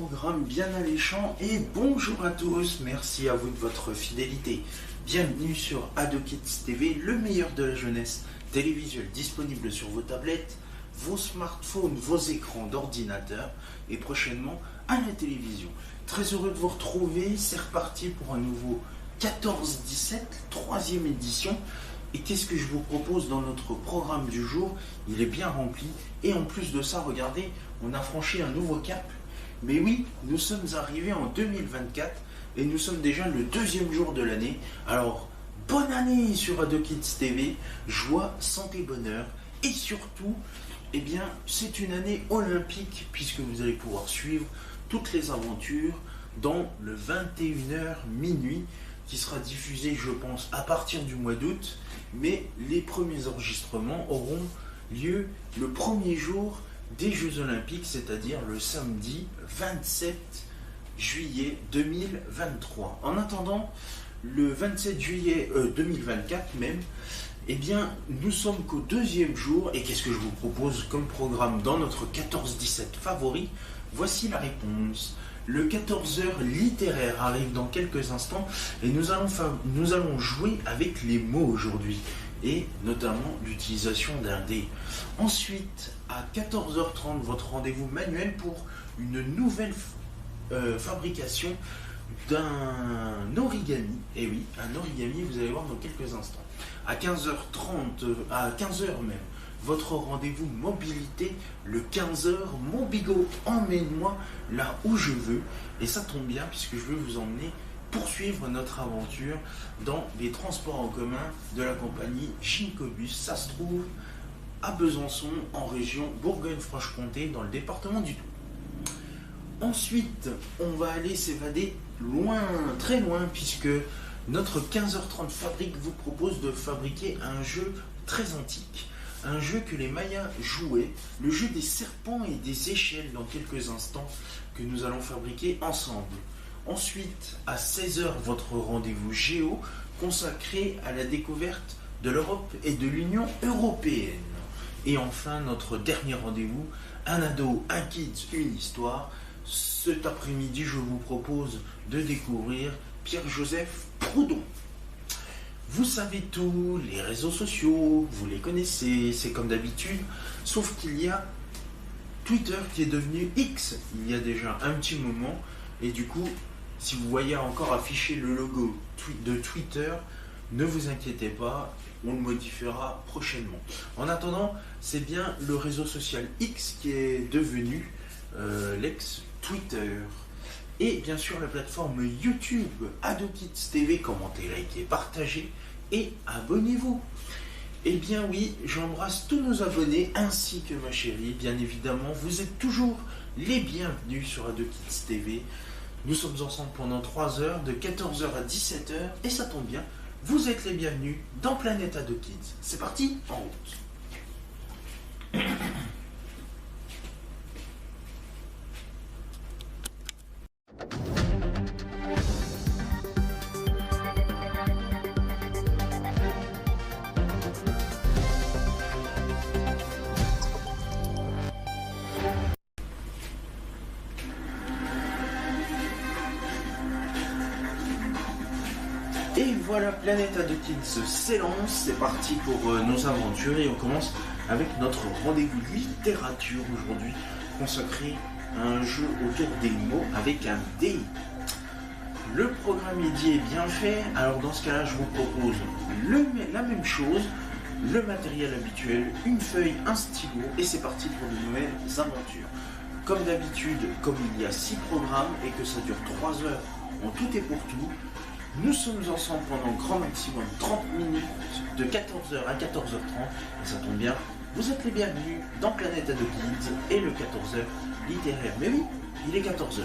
programme bien alléchant et bonjour à tous, merci à vous de votre fidélité. Bienvenue sur Ado Kids TV, le meilleur de la jeunesse télévisuelle disponible sur vos tablettes, vos smartphones, vos écrans d'ordinateur et prochainement à la télévision. Très heureux de vous retrouver, c'est reparti pour un nouveau 14-17, troisième édition. Et qu'est-ce que je vous propose dans notre programme du jour? Il est bien rempli. Et en plus de ça, regardez, on a franchi un nouveau cap. Mais oui, nous sommes arrivés en 2024 et nous sommes déjà le deuxième jour de l'année. Alors, bonne année sur Ado Kids TV. Joie, santé, bonheur. Et surtout, eh bien, c'est une année olympique puisque vous allez pouvoir suivre toutes les aventures dans le 21h minuit qui sera diffusé, je pense, à partir du mois d'août. Mais les premiers enregistrements auront lieu le premier jour des Jeux Olympiques, c'est-à-dire le samedi 27 juillet 2023. En attendant, le 27 juillet 2024 même, eh bien, nous sommes qu'au deuxième jour. Et qu'est-ce que je vous propose comme programme dans notre 14-17 favori? Voici la réponse. Le 14h littéraire arrive dans quelques instants et nous allons jouer avec les mots aujourd'hui et notamment l'utilisation d'un dé. Ensuite, à 14h30, votre rendez-vous manuel pour une nouvelle fabrication d'un origami. Et oui, un origami, vous allez voir dans quelques instants. À 15h30, à 15h même, votre rendez-vous mobilité, le 15h, mon bigot, emmène-moi là où je veux. Et ça tombe bien puisque je veux vous emmener poursuivre notre aventure dans les transports en commun de la compagnie Ginkobus. Ça se trouve à Besançon, en région Bourgogne-Franche-Comté, dans le département du Doubs. Ensuite, on va aller s'évader loin, très loin, puisque notre 15h30 fabrique vous propose de fabriquer un jeu très antique. Un jeu que les Mayas jouaient, le jeu des serpents et des échelles dans quelques instants que nous allons fabriquer ensemble. Ensuite, à 16h, votre rendez-vous Géo consacré à la découverte de l'Europe et de l'Union européenne. Et enfin, notre dernier rendez-vous, un ado, un kids, une histoire. Cet après-midi, je vous propose de découvrir Pierre-Joseph Proudhon. Vous savez tout, les réseaux sociaux, vous les connaissez, c'est comme d'habitude, sauf qu'il y a Twitter qui est devenu X il y a déjà un petit moment, et du coup, si vous voyez encore afficher le logo de Twitter, ne vous inquiétez pas, on le modifiera prochainement. En attendant, c'est bien le réseau social X qui est devenu l'ex-Twitter. Et bien sûr la plateforme YouTube Ado Kids TV, commentez, likez, partagez et abonnez-vous. Et bien oui, j'embrasse tous nos abonnés ainsi que ma chérie, bien évidemment, vous êtes toujours les bienvenus sur Ado Kids TV. Nous sommes ensemble pendant 3 heures, de 14h à 17h, et ça tombe bien, vous êtes les bienvenus dans Planète Ado Kids. C'est parti, en route. Et voilà, Planète Ado Kids s'élance, c'est parti pour nos aventures et on commence avec notre rendez-vous littérature aujourd'hui consacré à un jeu autour des mots avec un dé. Le programme midi est bien fait, alors dans ce cas-là je vous propose la même chose, le matériel habituel, une feuille, un stylo et c'est parti pour de nouvelles aventures. Comme d'habitude, comme il y a 6 programmes et que ça dure 3 heures en tout et pour tout, nous sommes ensemble pendant grand maximum 30 minutes, de 14h à 14h30, et ça tombe bien, vous êtes les bienvenus dans Planète Ado Kids et le 14h littéraire. Mais oui, il est 14h.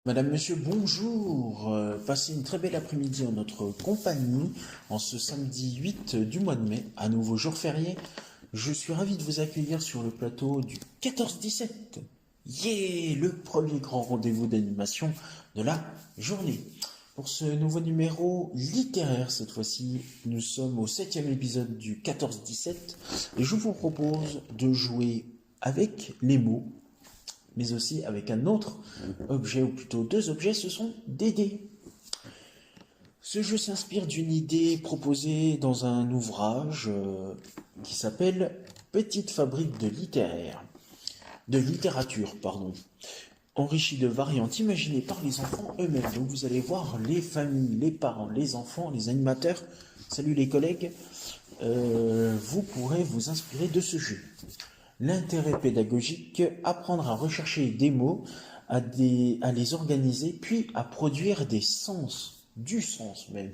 Madame, Monsieur, bonjour. Passez une très belle après-midi en notre compagnie en ce samedi 8 du mois de mai, à nouveau jour férié Je suis ravi de vous accueillir sur le plateau du 14-17. Yeah, le premier grand rendez-vous d'animation de la journée. Pour ce nouveau numéro littéraire, cette fois-ci, nous sommes au 7e épisode du 14-17 et je vous propose de jouer avec les mots, mais aussi avec un autre objet, ou plutôt deux objets, ce sont des dés. Ce jeu s'inspire d'une idée proposée dans un ouvrage qui s'appelle Petite fabrique de littérature, enrichi de variantes imaginées par les enfants eux-mêmes. Donc vous allez voir les familles, les parents, les enfants, les animateurs, salut les collègues, vous pourrez vous inspirer de ce jeu. L'intérêt pédagogique, apprendre à rechercher des mots, à les organiser, puis à produire du sens même,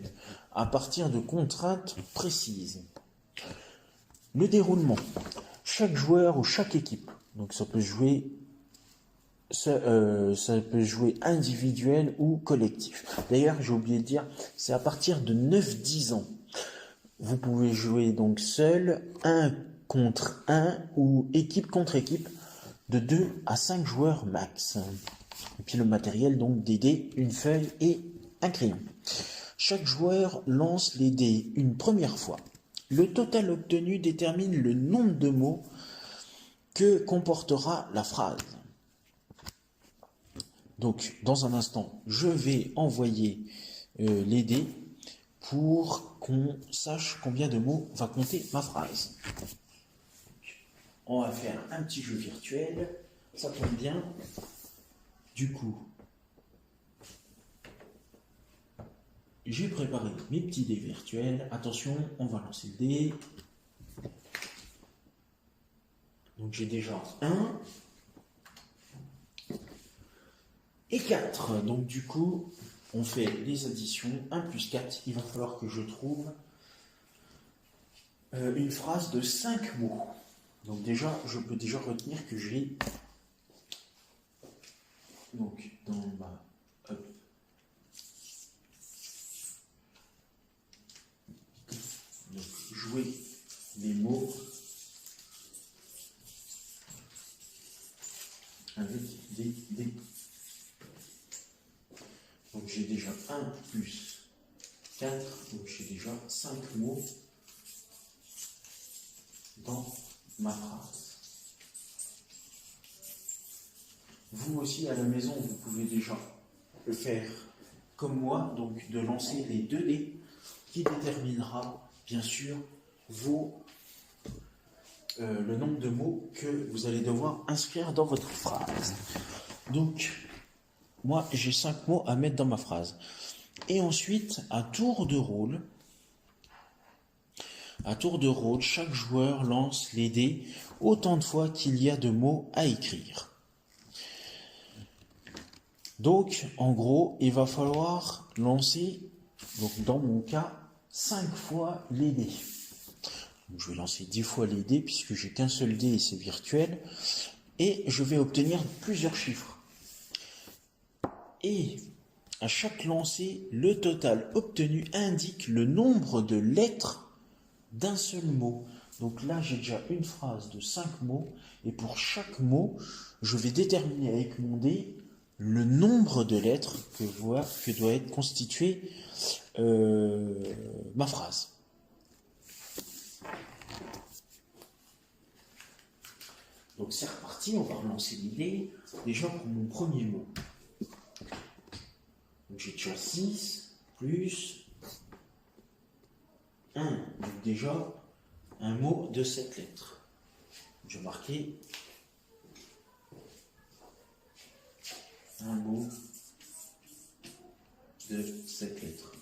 à partir de contraintes précises. Le déroulement. Chaque joueur ou chaque équipe, donc ça peut jouer individuel ou collectif. D'ailleurs, j'ai oublié de dire, c'est à partir de 9-10 ans. Vous pouvez jouer donc seul, 1 contre 1 ou équipe contre équipe de 2 à 5 joueurs max. Et puis le matériel, donc des dés, une feuille et un crayon. Chaque joueur lance les dés une première fois. Le total obtenu détermine le nombre de mots que comportera la phrase. Donc, dans un instant, je vais envoyer les dés pour qu'on sache combien de mots va compter ma phrase. On va faire un petit jeu virtuel, ça tombe bien. Du coup, j'ai préparé mes petits dés virtuels. Attention, on va lancer le dé. Donc j'ai déjà 1 et 4. Donc du coup, on fait les additions. 1 plus 4, il va falloir que je trouve une phrase de 5 mots. Donc déjà, je peux déjà retenir que j'ai donc dans ma donc jouer les mots avec des dés. Donc j'ai déjà 1 plus 4, donc j'ai déjà 5 mots dans ma phrase. Vous aussi à la maison, vous pouvez déjà le faire comme moi, donc de lancer les 2 dés qui déterminera bien sûr le nombre de mots que vous allez devoir inscrire dans votre phrase. Donc, moi j'ai 5 mots à mettre dans ma phrase. Et ensuite, à tour de rôle, chaque joueur lance les dés autant de fois qu'il y a de mots à écrire. Donc, en gros, il va falloir lancer, donc dans mon cas, 5 fois les dés. Donc, je vais lancer 10 fois les dés puisque j'ai qu'un seul dé et c'est virtuel. Et je vais obtenir plusieurs chiffres. Et à chaque lancer, le total obtenu indique le nombre de lettres d'un seul mot. Donc là, j'ai déjà une phrase de 5 mots. Et pour chaque mot, je vais déterminer avec mon dé le nombre de lettres que doit être constituée ma phrase. Donc c'est reparti, on va relancer l'idée. Déjà pour mon premier mot. Donc j'ai déjà 6 plus 1. Donc déjà un mot de 7 lettres. Je vais marquer un mot de 7 lettres.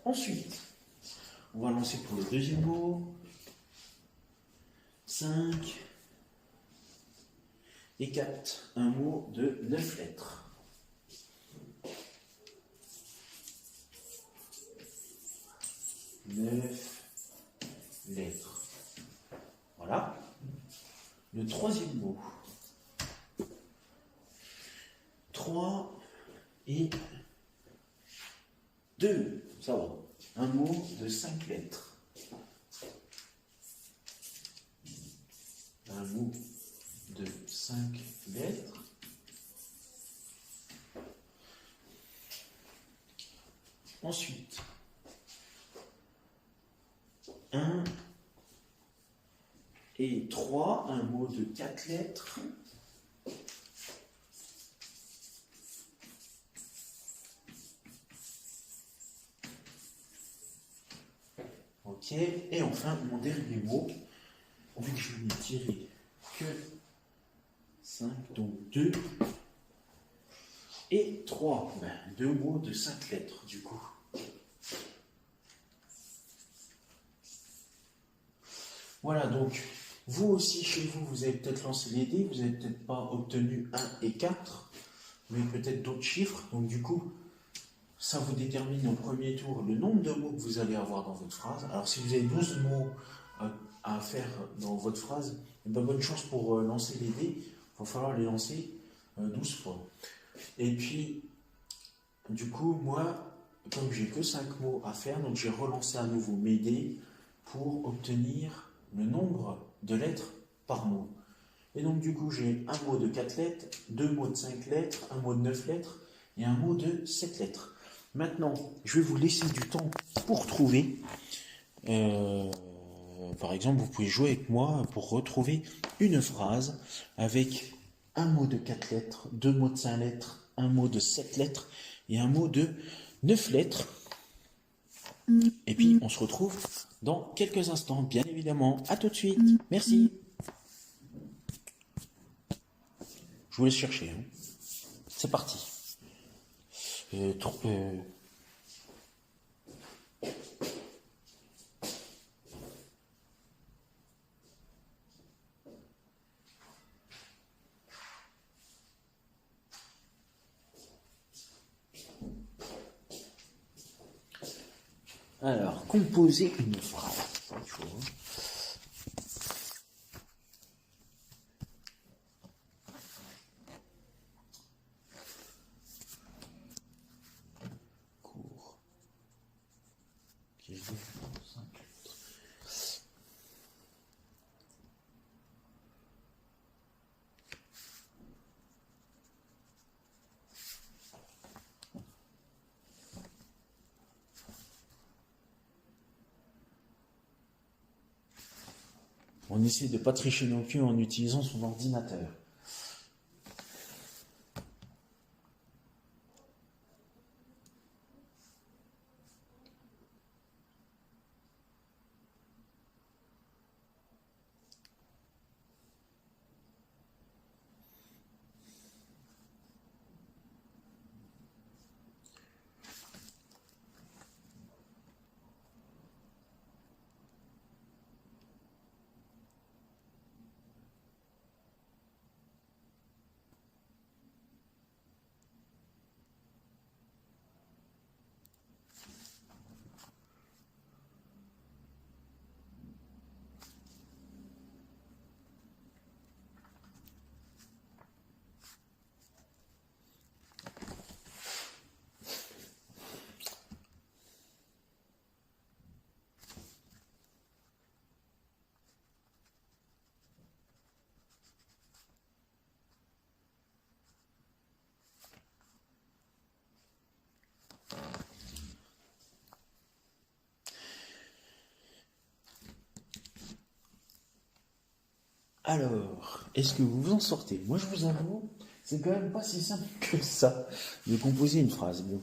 Ensuite, on va lancer pour le deuxième mot. 5 et 4, un mot de 9 lettres. Voilà. Le troisième mot. 3 et 2, ça va. Un mot de 5 lettres. un mot de 5 lettres. Ensuite, 1 et 3, un mot de 4 lettres. Ok, et enfin, mon dernier mot, vu que je n'ai tiré que 5, donc 2 et 3, deux mots de 5 lettres du coup. Voilà, donc, vous aussi, chez vous, vous avez peut-être lancé les dés, vous n'avez peut-être pas obtenu 1 et 4, mais peut-être d'autres chiffres. Donc, du coup, ça vous détermine au premier tour le nombre de mots que vous allez avoir dans votre phrase. Alors, si vous avez 12 mots à faire dans votre phrase, eh bien, bonne chance pour lancer les dés. Il va falloir les lancer 12 fois. Et puis, du coup, moi, comme j'ai que 5 mots à faire, donc j'ai relancé à nouveau mes dés pour obtenir le nombre de lettres par mot. Et donc du coup j'ai un mot de 4 lettres, 2 mots de 5 lettres, un mot de 9 lettres et un mot de 7 lettres. Maintenant, je vais vous laisser du temps pour trouver. Par exemple, vous pouvez jouer avec moi pour retrouver une phrase avec un mot de 4 lettres, 2 mots de 5 lettres, un mot de 7 lettres et un mot de 9 lettres. Et puis, on se retrouve dans quelques instants, bien évidemment. À tout de suite. Merci. Je vous laisse chercher. Hein. C'est parti. Alors, composer une phrase. Court. On essaie de ne pas tricher non plus en utilisant son ordinateur. Alors, est-ce que vous vous en sortez? Moi, je vous avoue, c'est quand même pas si simple que ça de composer une phrase. Bon.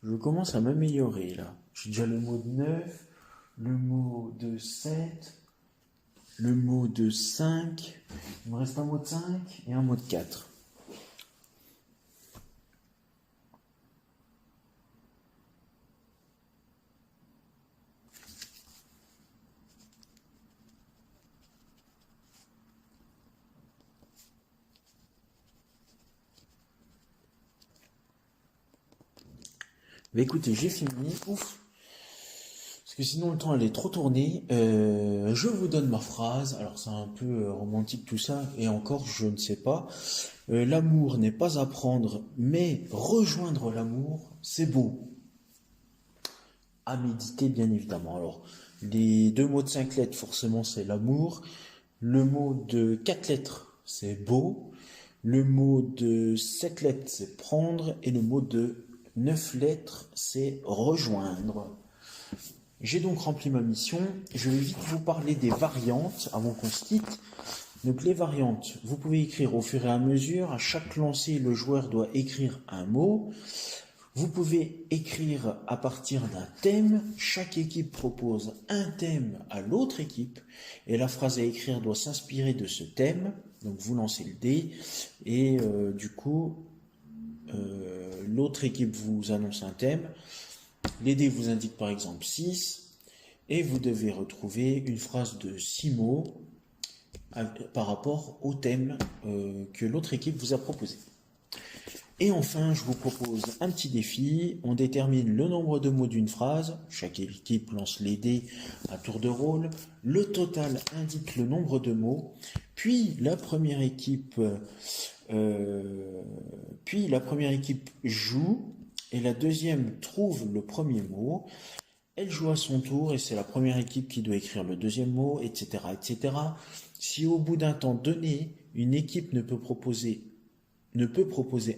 Je commence à m'améliorer là. J'ai déjà le mot de 9, le mot de 7, le mot de 5. Il me reste un mot de 5 et un mot de 4. Mais écoutez, j'ai fini. Ouf. Parce que sinon le temps allait trop tourner. Je vous donne ma phrase. Alors c'est un peu romantique tout ça. Et encore, je ne sais pas. L'amour n'est pas à prendre, mais rejoindre l'amour, c'est beau. À méditer, bien évidemment. Alors, les deux mots de 5 lettres, forcément, c'est l'amour. Le mot de 4 lettres, c'est beau. Le mot de 7 lettres, c'est prendre. Et le mot de 9 lettres, c'est rejoindre. J'ai donc rempli ma mission. Je vais vite vous parler des variantes avant qu'on se quitte. Donc les variantes, vous pouvez écrire au fur et à mesure. À chaque lancer, le joueur doit écrire un mot. Vous pouvez écrire à partir d'un thème. Chaque équipe propose un thème à l'autre équipe. Et la phrase à écrire doit s'inspirer de ce thème. Donc vous lancez le dé. Et l'autre équipe vous annonce un thème. Les dés vous indiquent par exemple 6. Et vous devez retrouver une phrase de 6 mots par rapport au thème que l'autre équipe vous a proposé. Et enfin, je vous propose un petit défi. On détermine le nombre de mots d'une phrase. Chaque équipe lance les dés à tour de rôle. Le total indique le nombre de mots. Puis la première équipe joue et la deuxième trouve le premier mot. Elle joue à son tour et c'est la première équipe qui doit écrire le deuxième mot, etc., etc. Si au bout d'un temps donné, une équipe ne peut proposer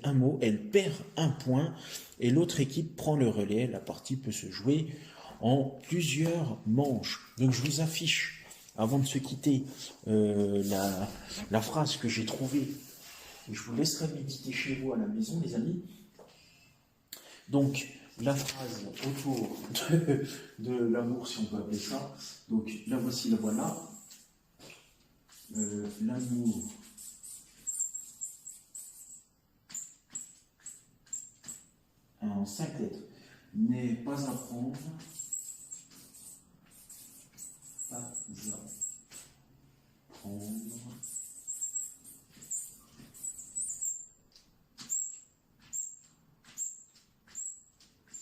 un mot, elle perd un point et l'autre équipe prend le relais. La partie peut se jouer en plusieurs manches. Donc je vous affiche, avant de se quitter, la phrase que j'ai trouvée. Je vous laisserai méditer chez vous à la maison, les amis. Donc, la phrase autour de l'amour, si on peut appeler ça. Donc, la voici, la voilà. L'amour en 5 lettres n'est pas à prendre. Pas à prendre.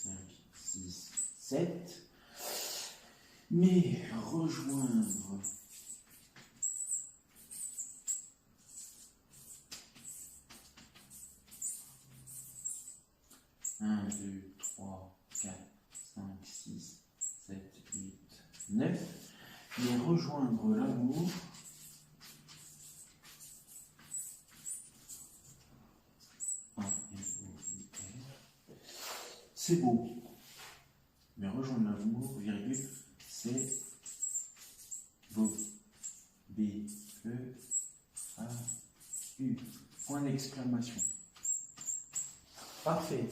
5, 6, 7. Mais rejoindre. Un, 2, 3, 4, 5, 6, 7, 8, 9. Mais rejoindre l'amour. C'est beau. Mais rejoindre l'amour, virgule, c'est beau. B, E, A, U. Point d'exclamation. Parfait.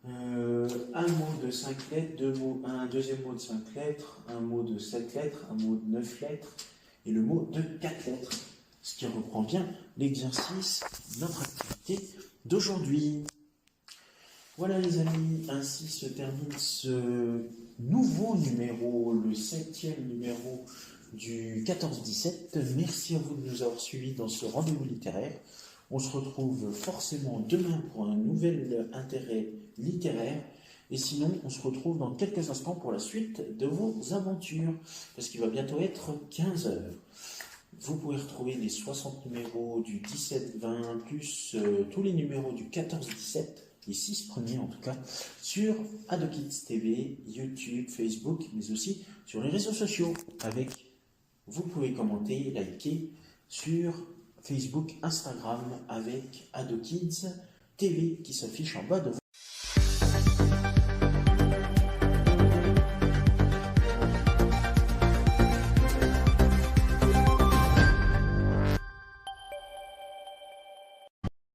Un mot de 5 lettres, un deuxième mot de 5 lettres, un mot de 7 lettres, un mot de 9 lettres et le mot de 4 lettres. Ce qui reprend bien l'exercice, notre activité d'aujourd'hui. Voilà les amis, ainsi se termine ce nouveau numéro, le 7e numéro du 14-17. Merci à vous de nous avoir suivis dans ce rendez-vous littéraire. On se retrouve forcément demain pour un nouvel intérêt littéraire. Et sinon, on se retrouve dans quelques instants pour la suite de vos aventures, parce qu'il va bientôt être 15 h. Vous pouvez retrouver les 60 numéros du 17-20, plus tous les numéros du 14-17, les 6 premiers en tout cas, sur Ado Kids TV, YouTube, Facebook, mais aussi sur les réseaux sociaux. Vous pouvez commenter, liker sur Facebook, Instagram avec Ado Kids TV qui s'affiche en bas de vous.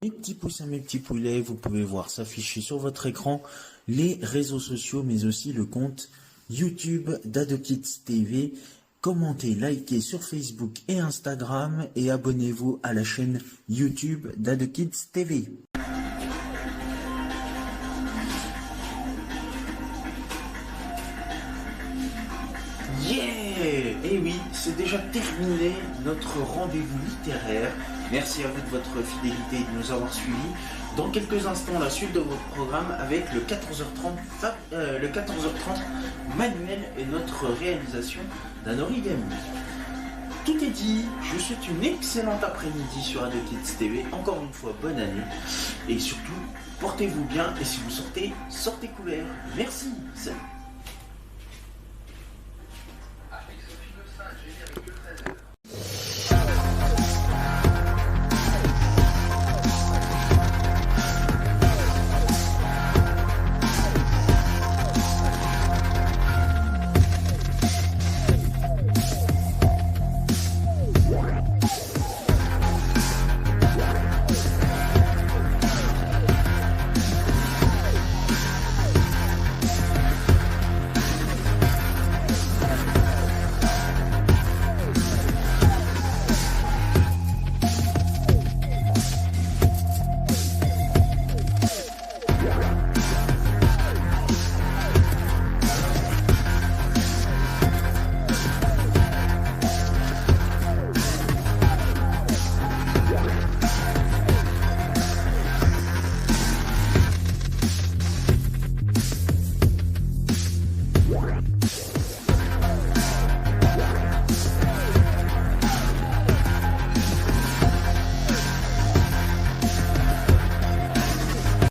Petit pouce à mes petits poulets. Vous pouvez voir s'afficher sur votre écran les réseaux sociaux, mais aussi le compte YouTube d'AdoKids TV. Commentez, likez sur Facebook et Instagram et abonnez-vous à la chaîne YouTube d'AdoKids TV. Yeah! Et oui, c'est déjà terminé notre rendez-vous littéraire. Merci à vous de votre fidélité et de nous avoir suivis. Dans quelques instants, la suite de votre programme avec le 14h30 manuel et notre réalisation d'un origami. Tout est dit, je vous souhaite une excellente après-midi sur AdoKids TV. Encore une fois, bonne année. Et surtout, portez-vous bien et si vous sortez, sortez couleur. Merci. Salut. What?